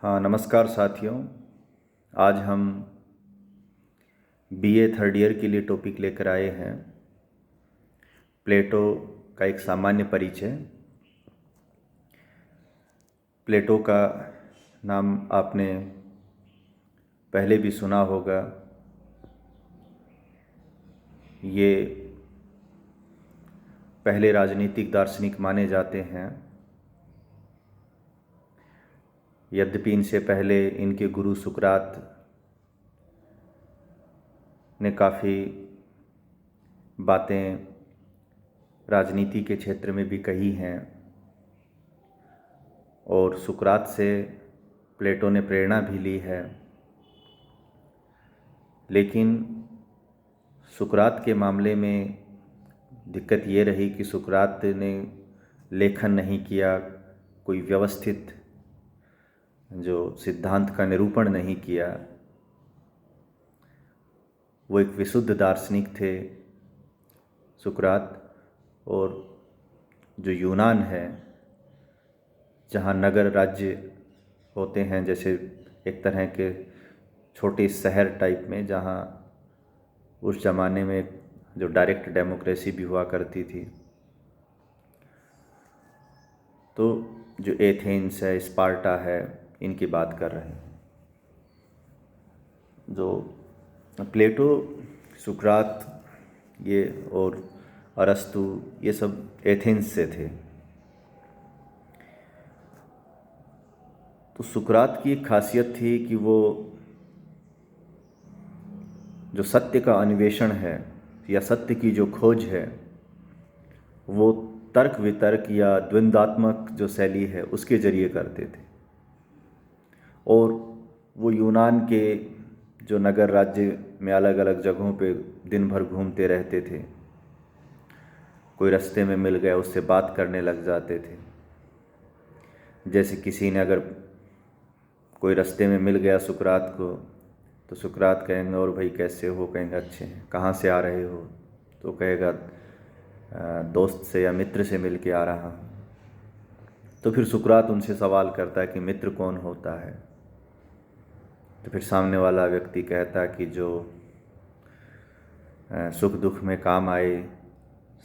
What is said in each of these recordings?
हाँ, नमस्कार साथियों। आज हम बीए थर्ड ईयर के लिए टॉपिक लेकर आए हैं, प्लेटो का एक सामान्य परिचय। प्लेटो का नाम आपने पहले भी सुना होगा। ये पहले राजनीतिक दार्शनिक माने जाते हैं। यद्यपि इनसे पहले इनके गुरु सुकरात ने काफ़ी बातें राजनीति के क्षेत्र में भी कही हैं और सुकरात से प्लेटो ने प्रेरणा भी ली है। लेकिन सुकरात के मामले में दिक्कत ये रही कि सुकरात ने लेखन नहीं किया, कोई व्यवस्थित जो सिद्धांत का निरूपण नहीं किया। वो एक विशुद्ध दार्शनिक थे सुकरात। और जो यूनान है, जहाँ नगर राज्य होते हैं, जैसे एक तरह के छोटे शहर टाइप में, जहाँ उस ज़माने में जो डायरेक्ट डेमोक्रेसी भी हुआ करती थी, तो जो एथेंस है, स्पार्टा है, इनकी बात कर रहे हैं। जो प्लेटो, सुकरात ये और अरस्तु, ये सब एथेंस से थे। तो सुकरात की एक खासियत थी कि वो जो सत्य का अन्वेषण है या सत्य की जो खोज है, वो तर्क वितर्क या द्वंद्वात्मक जो शैली है उसके जरिए करते थे। और वो यूनान के जो नगर राज्य में अलग अलग जगहों पे दिन भर घूमते रहते थे। कोई रास्ते में मिल गया, उससे बात करने लग जाते थे। जैसे किसी ने अगर कोई रास्ते में मिल गया सुकरात को, तो सुकरात कहेंगे, और भाई कैसे हो? कहेंगे अच्छे हैं। कहाँ से आ रहे हो? तो कहेगा दोस्त से या मित्र से मिल के आ रहा हूँ। तो फिर सुकरात उनसे सवाल करता है कि मित्र कौन होता है? तो फिर सामने वाला व्यक्ति कहता है कि जो सुख दुख में काम आए,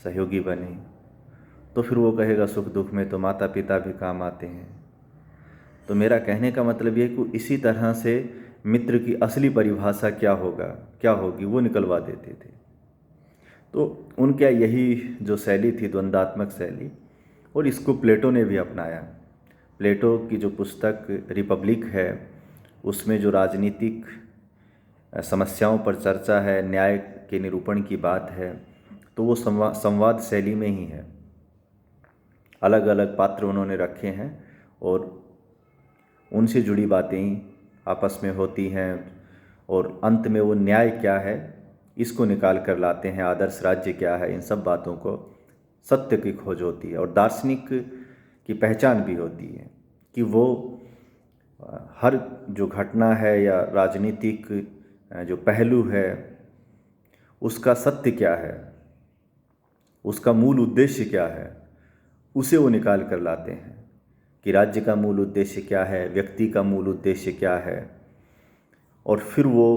सहयोगी बने। तो फिर वो कहेगा सुख दुख में तो माता पिता भी काम आते हैं। तो मेरा कहने का मतलब ये है कि इसी तरह से मित्र की असली परिभाषा क्या होगी, वो निकलवा देते थे। तो उनका यही जो शैली थी, द्वंद्वात्मक शैली, और इसको प्लेटो ने भी अपनाया। प्लेटो की जो पुस्तक रिपब्लिक है, उसमें जो राजनीतिक समस्याओं पर चर्चा है, न्याय के निरूपण की बात है, तो वो संवाद शैली में ही है। अलग अलग पात्र उन्होंने रखे हैं और उनसे जुड़ी बातें ही आपस में होती हैं, और अंत में वो न्याय क्या है इसको निकाल कर लाते हैं, आदर्श राज्य क्या है, इन सब बातों को सत्य की खोज होती है। और दार्शनिक की पहचान भी होती है कि वो हर जो घटना है या राजनीतिक जो पहलू है, उसका सत्य क्या है, उसका मूल उद्देश्य क्या है, उसे वो निकाल कर लाते हैं कि राज्य का मूल उद्देश्य क्या है, व्यक्ति का मूल उद्देश्य क्या है। और फिर वो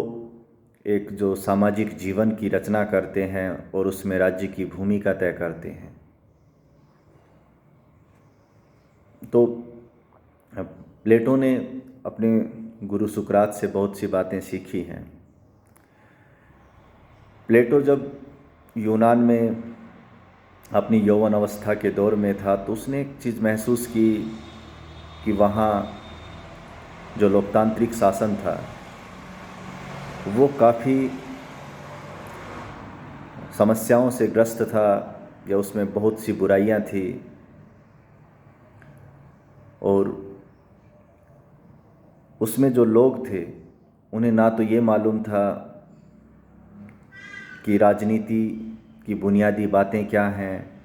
एक जो सामाजिक जीवन की रचना करते हैं और उसमें राज्य की भूमिका तय करते हैं। तो प्लेटो ने अपने गुरु सुकरात से बहुत सी बातें सीखी हैं। प्लेटो जब यूनान में अपनी यौवन अवस्था के दौर में था, तो उसने एक चीज़ महसूस की कि वहाँ जो लोकतांत्रिक शासन था वो काफ़ी समस्याओं से ग्रस्त था, या उसमें बहुत सी बुराइयां थी। और उसमें जो लोग थे, उन्हें ना तो ये मालूम था कि राजनीति की बुनियादी बातें क्या हैं,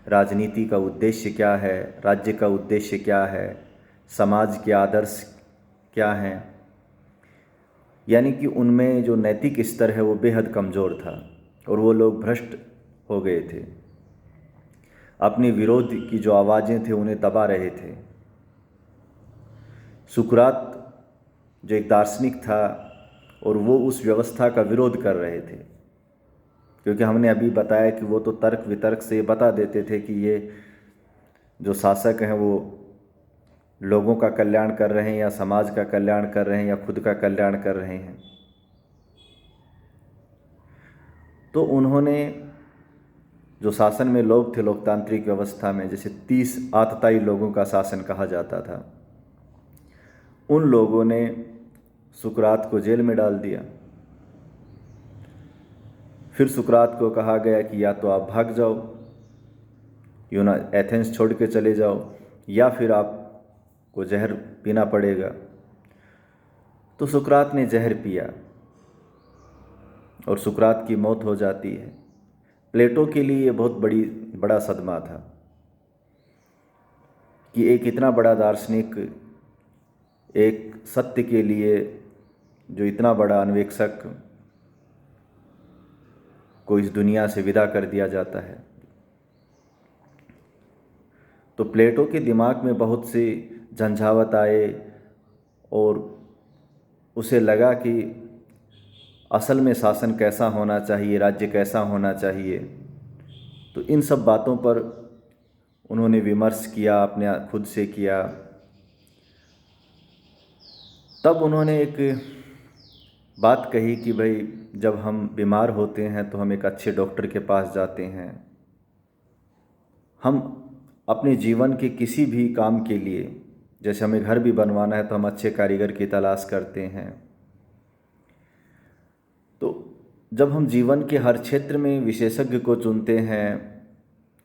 राजनीति का उद्देश्य क्या है, राज्य का उद्देश्य क्या है, समाज के आदर्श क्या हैं। यानी कि उनमें जो नैतिक स्तर है वो बेहद कमज़ोर था और वो लोग भ्रष्ट हो गए थे। अपने विरोध की जो आवाज़ें थे उन्हें दबा रहे थे। सुकरात जो एक दार्शनिक था और वो उस व्यवस्था का विरोध कर रहे थे, क्योंकि हमने अभी बताया कि वो तो तर्क वितर्क से बता देते थे कि ये जो शासक हैं वो लोगों का कल्याण कर रहे हैं या समाज का कल्याण कर रहे हैं या खुद का कल्याण कर रहे हैं। तो उन्होंने जो शासन में लोग थे लोकतांत्रिक व्यवस्था में, जैसे 30 आतताई लोगों का शासन कहा जाता था, उन लोगों ने सुकरात को जेल में डाल दिया। फिर सुकरात को कहा गया कि या तो आप भाग जाओ, एथेंस छोड़ के चले जाओ, या फिर आपको जहर पीना पड़ेगा। तो सुकरात ने जहर पिया और सुकरात की मौत हो जाती है। प्लेटो के लिए ये बहुत बड़ा सदमा था कि एक इतना बड़ा दार्शनिक, एक सत्य के लिए जो इतना बड़ा अन्वेषक को इस दुनिया से विदा कर दिया जाता है। तो प्लेटो के दिमाग में बहुत सी झंझावत आए और उसे लगा कि असल में शासन कैसा होना चाहिए, राज्य कैसा होना चाहिए। तो इन सब बातों पर उन्होंने विमर्श किया, अपने खुद से किया। तब उन्होंने एक बात कही कि भाई, जब हम बीमार होते हैं तो हम एक अच्छे डॉक्टर के पास जाते हैं। हम अपने जीवन के किसी भी काम के लिए, जैसे हमें घर भी बनवाना है तो हम अच्छे कारीगर की तलाश करते हैं। तो जब हम जीवन के हर क्षेत्र में विशेषज्ञ को चुनते हैं,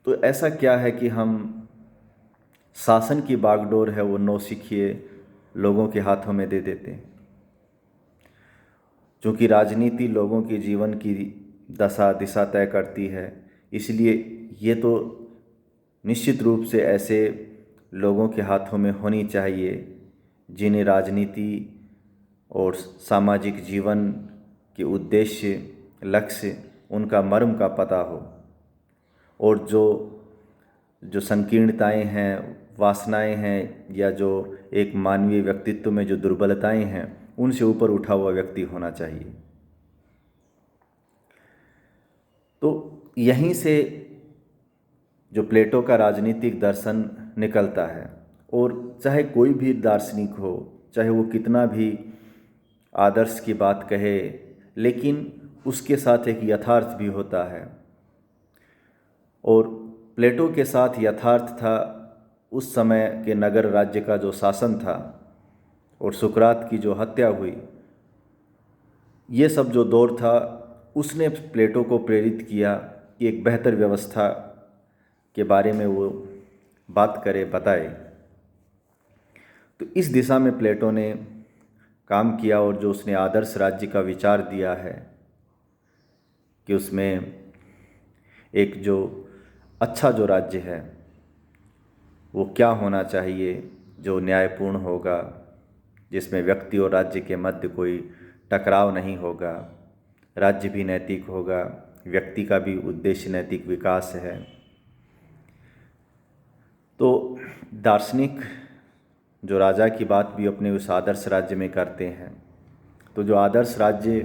तो ऐसा क्या है कि हम शासन की बागडोर है वो नौसिखिए लोगों के हाथों में दे देते हैं। क्योंकि राजनीति लोगों के जीवन की दशा दिशा तय करती है, इसलिए ये तो निश्चित रूप से ऐसे लोगों के हाथों में होनी चाहिए जिन्हें राजनीति और सामाजिक जीवन के उद्देश्य, लक्ष्य, उनका मर्म का पता हो, और जो संकीर्णताएं हैं, वासनाएं हैं, या जो एक मानवीय व्यक्तित्व में जो दुर्बलताएं हैं, उनसे ऊपर उठा हुआ व्यक्ति होना चाहिए। तो यहीं से जो प्लेटो का राजनीतिक दर्शन निकलता है। और चाहे कोई भी दार्शनिक हो, चाहे वो कितना भी आदर्श की बात कहे, लेकिन उसके साथ एक यथार्थ भी होता है। और प्लेटो के साथ यथार्थ था उस समय के नगर राज्य का जो शासन था, और सुकरात की जो हत्या हुई, ये सब जो दौर था, उसने प्लेटो को प्रेरित किया कि एक बेहतर व्यवस्था के बारे में वो बात करे, बताए। तो इस दिशा में प्लेटो ने काम किया, और जो उसने आदर्श राज्य का विचार दिया है कि उसमें एक जो अच्छा जो राज्य है वो क्या होना चाहिए, जो न्यायपूर्ण होगा, जिसमें व्यक्ति और राज्य के मध्य कोई टकराव नहीं होगा, राज्य भी नैतिक होगा, व्यक्ति का भी उद्देश्य नैतिक विकास है। तो दार्शनिक जो राजा की बात भी अपने उस आदर्श राज्य में करते हैं। तो जो आदर्श राज्य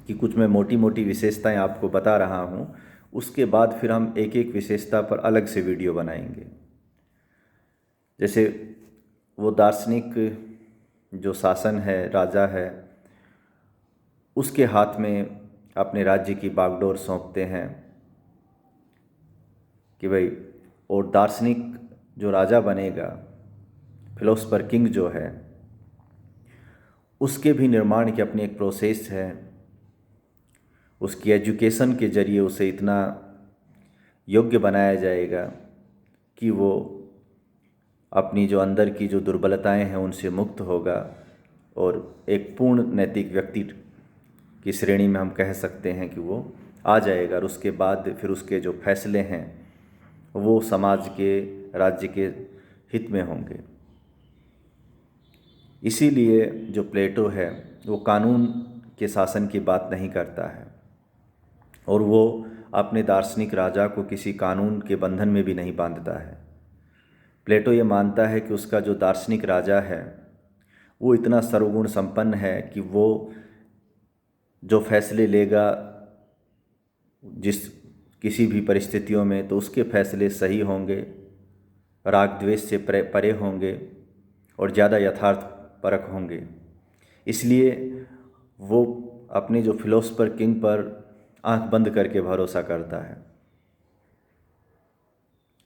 की कुछ मैं मोटी मोटी विशेषताएं आपको बता रहा हूँ, उसके बाद फिर हम एक एक विशेषता पर अलग से वीडियो बनाएंगे। जैसे वो दार्शनिक जो शासन है, राजा है, उसके हाथ में अपने राज्य की बागडोर सौंपते हैं कि भाई, और दार्शनिक जो राजा बनेगा, फिलोसफर किंग जो है, उसके भी निर्माण की अपनी एक प्रोसेस है। उसकी एजुकेशन के जरिए उसे इतना योग्य बनाया जाएगा कि वो अपनी जो अंदर की जो दुर्बलताएं हैं उनसे मुक्त होगा, और एक पूर्ण नैतिक व्यक्ति की श्रेणी में हम कह सकते हैं कि वो आ जाएगा। और उसके बाद फिर उसके जो फैसले हैं वो समाज के, राज्य के हित में होंगे। इसीलिए जो प्लेटो है वो कानून के शासन की बात नहीं करता है, और वो अपने दार्शनिक राजा को किसी कानून के बंधन में भी नहीं बांधता है। प्लेटो ये मानता है कि उसका जो दार्शनिक राजा है वो इतना सर्वगुण संपन्न है कि वो जो फैसले लेगा जिस किसी भी परिस्थितियों में, तो उसके फैसले सही होंगे, राग द्वेष से परे होंगे और ज़्यादा यथार्थ परक होंगे। इसलिए वो अपने जो फिलोसफर किंग पर आंख बंद करके भरोसा करता है।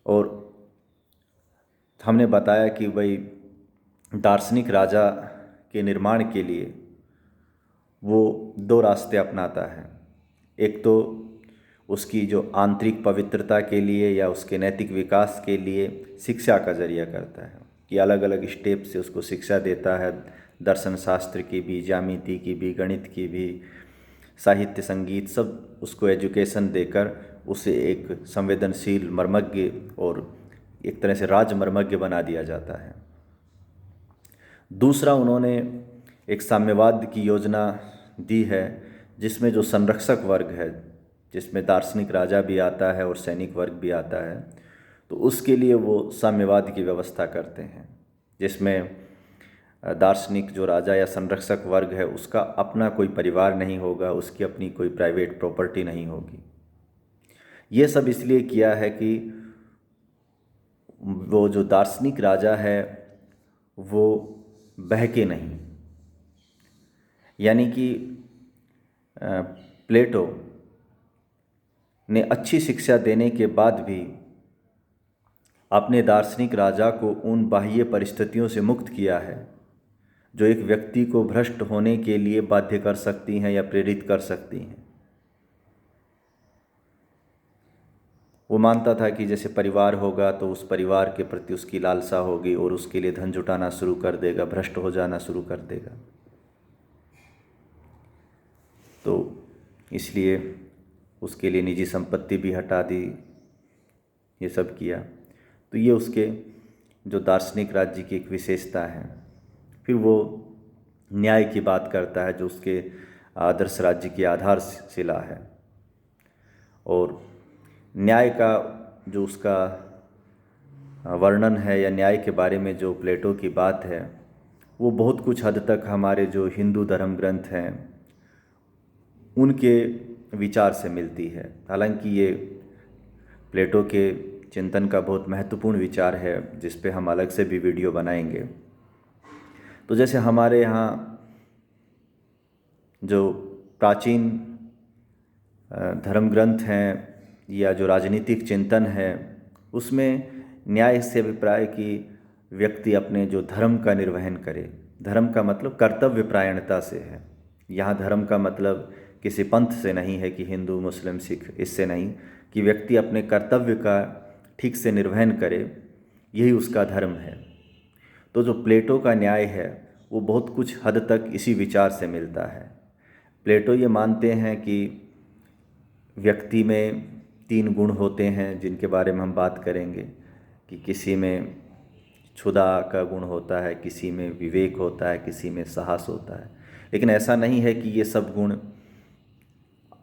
और हमने बताया कि भाई दार्शनिक राजा के निर्माण के लिए वो दो रास्ते अपनाता है। एक तो उसकी जो आंतरिक पवित्रता के लिए या उसके नैतिक विकास के लिए शिक्षा का जरिया करता है, कि अलग अलग स्टेप से उसको शिक्षा देता है, दर्शन शास्त्र की भी, ज्यामिति की भी, गणित की भी, साहित्य संगीत, सब उसको एजुकेशन देकर उसे एक संवेदनशील मर्मज्ञ और एक तरह से राजमर्मज्ञ बना दिया जाता है। दूसरा, उन्होंने एक साम्यवाद की योजना दी है, जिसमें जो संरक्षक वर्ग है, जिसमें दार्शनिक राजा भी आता है और सैनिक वर्ग भी आता है, तो उसके लिए वो साम्यवाद की व्यवस्था करते हैं, जिसमें दार्शनिक जो राजा या संरक्षक वर्ग है उसका अपना कोई परिवार नहीं होगा, उसकी अपनी कोई प्राइवेट प्रॉपर्टी नहीं होगी। ये सब इसलिए किया है कि वो जो दार्शनिक राजा है वो बहके नहीं। यानी कि प्लेटो ने अच्छी शिक्षा देने के बाद भी अपने दार्शनिक राजा को उन बाह्य परिस्थितियों से मुक्त किया है जो एक व्यक्ति को भ्रष्ट होने के लिए बाध्य कर सकती हैं या प्रेरित कर सकती हैं। वो मानता था कि जैसे परिवार होगा तो उस परिवार के प्रति उसकी लालसा होगी और उसके लिए धन जुटाना शुरू कर देगा, भ्रष्ट हो जाना शुरू कर देगा। तो इसलिए उसके लिए निजी संपत्ति भी हटा दी, ये सब किया। तो ये उसके जो दार्शनिक राज्य की एक विशेषता है। फिर वो न्याय की बात करता है जो उसके आदर्श राज्य की आधारशिला है। और न्याय का जो उसका वर्णन है या न्याय के बारे में जो प्लेटो की बात है, वो बहुत कुछ हद तक हमारे जो हिंदू धर्म ग्रंथ हैं उनके विचार से मिलती है। हालांकि ये प्लेटो के चिंतन का बहुत महत्वपूर्ण विचार है, जिस पे हम अलग से भी वीडियो बनाएंगे। तो जैसे हमारे यहाँ जो प्राचीन धर्म ग्रंथ हैं या जो राजनीतिक चिंतन है, उसमें न्याय से अभिप्राय कि व्यक्ति अपने जो धर्म का निर्वहन करे। धर्म का मतलब कर्तव्य परायणता से है। यहाँ धर्म का मतलब किसी पंथ से नहीं है कि हिंदू मुस्लिम सिख, इससे नहीं, कि व्यक्ति अपने कर्तव्य का ठीक से निर्वहन करे, यही उसका धर्म है। तो जो प्लेटो का न्याय है वो बहुत कुछ हद तक इसी विचार से मिलता है। प्लेटो ये मानते हैं कि व्यक्ति में 3 गुण होते हैं जिनके बारे में हम बात करेंगे, कि किसी में क्षुधा का गुण होता है, किसी में विवेक होता है, किसी में साहस होता है। लेकिन ऐसा नहीं है कि ये सब गुण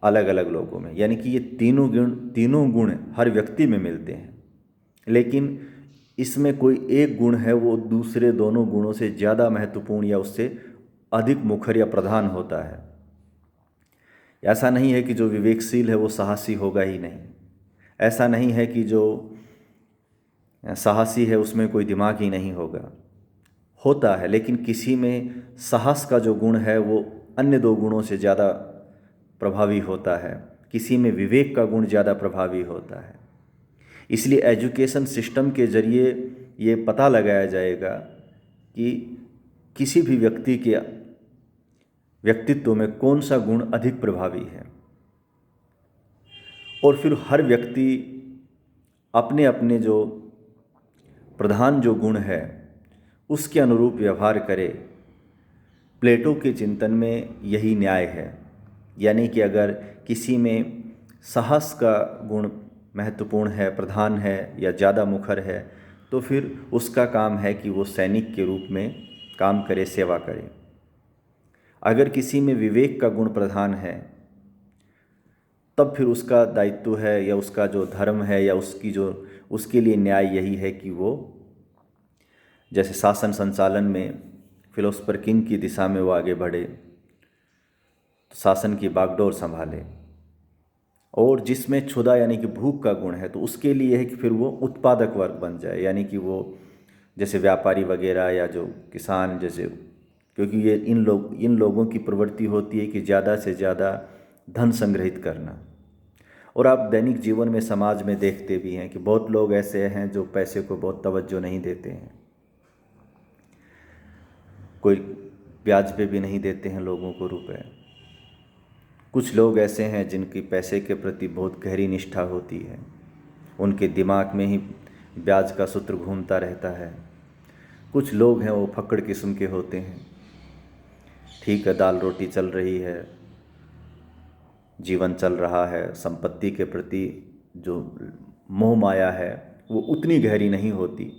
अलग अलग लोगों में, यानी कि ये तीनों गुण हर व्यक्ति में मिलते हैं, लेकिन इसमें कोई एक गुण है वो दूसरे दोनों गुणों से ज़्यादा महत्वपूर्ण या उससे अधिक मुखर या प्रधान होता है। ऐसा नहीं है कि जो विवेकशील है वो साहसी होगा ही नहीं। ऐसा नहीं है कि जो साहसी है उसमें कोई दिमाग ही नहीं होगा, होता है, लेकिन किसी में साहस का जो गुण है वो अन्य 2 गुणों से ज़्यादा प्रभावी होता है, किसी में विवेक का गुण ज़्यादा प्रभावी होता है। इसलिए एजुकेशन सिस्टम के ज़रिए ये पता लगाया जाएगा कि किसी भी व्यक्ति के व्यक्तित्व में कौन सा गुण अधिक प्रभावी है, और फिर हर व्यक्ति अपने अपने जो प्रधान जो गुण है उसके अनुरूप व्यवहार करे। प्लेटो के चिंतन में यही न्याय है। यानी कि अगर किसी में साहस का गुण महत्वपूर्ण है, प्रधान है या ज़्यादा मुखर है, तो फिर उसका काम है कि वो सैनिक के रूप में काम करे, सेवा करे। अगर किसी में विवेक का गुण प्रधान है, तब फिर उसका दायित्व है या उसका जो धर्म है या उसके लिए न्याय यही है कि वो जैसे शासन संचालन में फिलोसफर किंग की दिशा में वो आगे बढ़े, शासन की बागडोर संभाले। और जिसमें क्षुधा यानी कि भूख का गुण है, तो उसके लिए है कि फिर वो उत्पादक वर्ग बन जाए, यानी कि वो जैसे व्यापारी वगैरह या जो किसान जैसे, क्योंकि ये इन लोगों की प्रवृत्ति होती है कि ज़्यादा से ज़्यादा धन संग्रहित करना। और आप दैनिक जीवन में समाज में देखते भी हैं कि बहुत लोग ऐसे हैं जो पैसे को बहुत तवज्जो नहीं देते हैं, कोई ब्याज पे भी नहीं देते हैं लोगों को रुपए। कुछ लोग ऐसे हैं जिनकी पैसे के प्रति बहुत गहरी निष्ठा होती है, उनके दिमाग में ही ब्याज का सूत्र घूमता रहता है। कुछ लोग हैं वो फक्कड़ किस्म के होते हैं, ठीक है दाल रोटी चल रही है, जीवन चल रहा है, संपत्ति के प्रति जो मोह माया है वो उतनी गहरी नहीं होती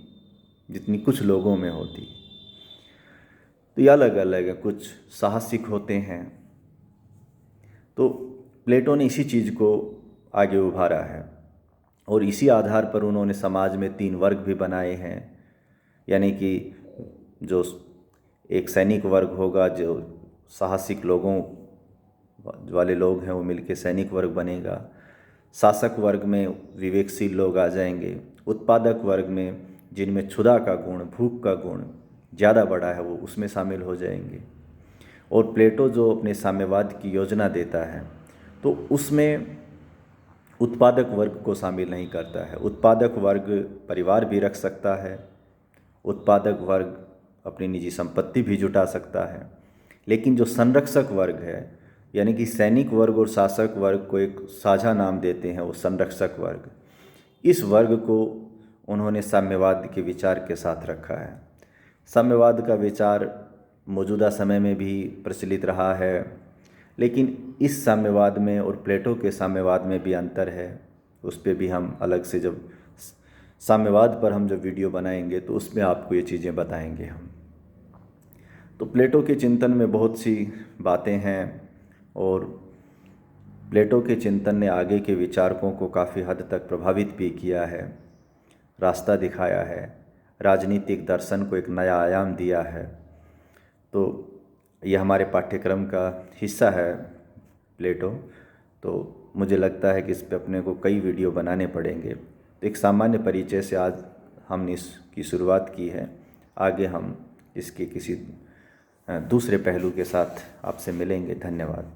जितनी कुछ लोगों में होती। तो ये अलग अलग है, कुछ साहसिक होते हैं। तो प्लेटो ने इसी चीज़ को आगे उभारा है और इसी आधार पर उन्होंने समाज में 3 वर्ग भी बनाए हैं, यानी कि जो एक सैनिक वर्ग होगा, जो साहसिक लोगों वाले लोग हैं वो मिलके सैनिक वर्ग बनेगा। शासक वर्ग में विवेकशील लोग आ जाएंगे। उत्पादक वर्ग में जिनमें क्षुधा का गुण, भूख का गुण ज़्यादा बड़ा है, वो उसमें शामिल हो जाएंगे। और प्लेटो जो अपने साम्यवाद की योजना देता है तो उसमें उत्पादक वर्ग को शामिल नहीं करता है। उत्पादक वर्ग परिवार भी रख सकता है, उत्पादक वर्ग अपनी निजी संपत्ति भी जुटा सकता है, लेकिन जो संरक्षक वर्ग है, यानी कि सैनिक वर्ग और शासक वर्ग को एक साझा नाम देते हैं, वो संरक्षक वर्ग। इस वर्ग को उन्होंने साम्यवाद के विचार के साथ रखा है। साम्यवाद का विचार मौजूदा समय में भी प्रचलित रहा है, लेकिन इस साम्यवाद में और प्लेटो के साम्यवाद में भी अंतर है। उस पर भी हम अलग से जब साम्यवाद पर हम जब वीडियो बनाएंगे तो उसमें आपको ये चीज़ें बताएंगे हम। तो प्लेटो के चिंतन में बहुत सी बातें हैं और प्लेटो के चिंतन ने आगे के विचारकों को काफ़ी हद तक प्रभावित भी किया है, रास्ता दिखाया है, राजनीतिक दर्शन को एक नया आयाम दिया है। तो यह हमारे पाठ्यक्रम का हिस्सा है प्लेटो। तो मुझे लगता है कि इस पे अपने को कई वीडियो बनाने पड़ेंगे। तो एक सामान्य परिचय से आज हमने इसकी शुरुआत की है। आगे हम इसके किसी दूसरे पहलू के साथ आपसे मिलेंगे। धन्यवाद।